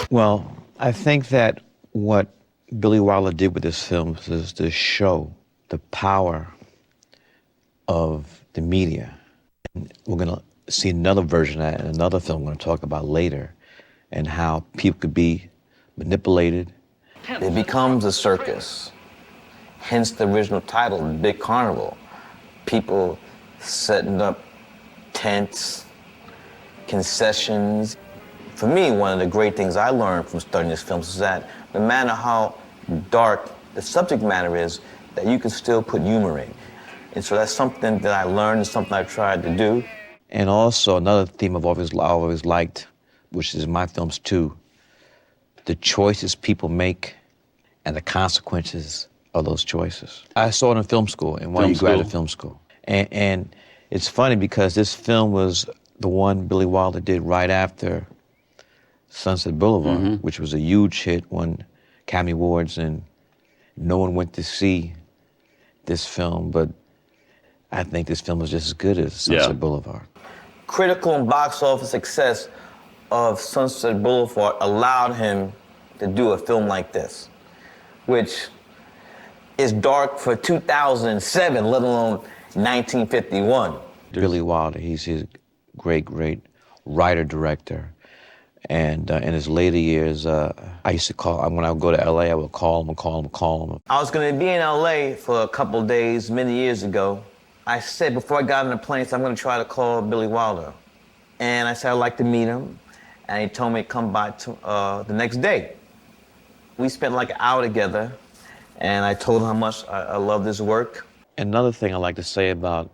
Well, I think that what Billy Wilder did with this film is to show the power of the media. And we're going to see another version of that in another film we're going to talk about later, and how people could be manipulated. It becomes a circus, hence the original title, The Big Carnival. People setting up tents, concessions. For me, one of the great things I learned from studying this film is that no matter how dark the subject matter is, that you can still put humor in. And so that's something that I learned and something I've tried to do. And also another theme I've always liked, which is in my films too, the choices people make and the consequences of those choices. I saw it in film school, in NYU Graduate Film School. And it's funny because this film was the one Billy Wilder did right after Sunset Boulevard, which was a huge hit, won Academy Awards, and no one went to see this film, but I think this film was just as good as Sunset Boulevard. Critical and box office success of Sunset Boulevard allowed him to do a film like this, which is dark for 2007, let alone 1951. Billy Wilder, he's a great writer-director. And in his later years, I used to call, when I would go to LA, I would call him. I was gonna be in LA for a couple of days many years ago. I said, before I got on the plane, I'm gonna try to call Billy Wilder. And I said I'd like to meet him. And he told me to come by the next day. We spent like an hour together, and I told him how much I love his work. Another thing I like to say about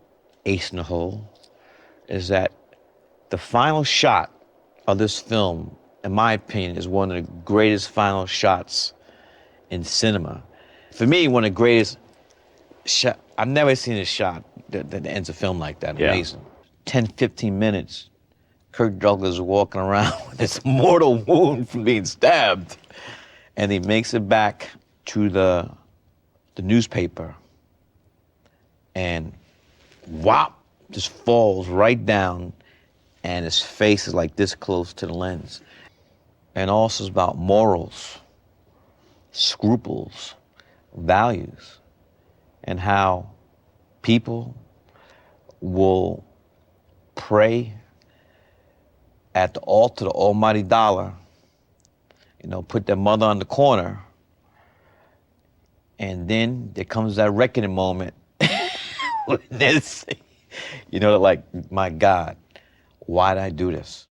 Ace in the Hole is that the final shot of this film, in my opinion, is one of the greatest final shots in cinema. For me, one of the greatest shots. I've never seen a shot that ends a film like that. Amazing. 10, 15 minutes, Kirk Douglas is walking around with this mortal wound from being stabbed. And he makes it back to the newspaper, and whop, just falls right down, and his face is like this close to the lens. And also it's about morals, scruples, values, and how people will pray at the altar, the almighty dollar, put their mother on the corner, and then there comes that reckoning moment. Like, my God, why'd I do this?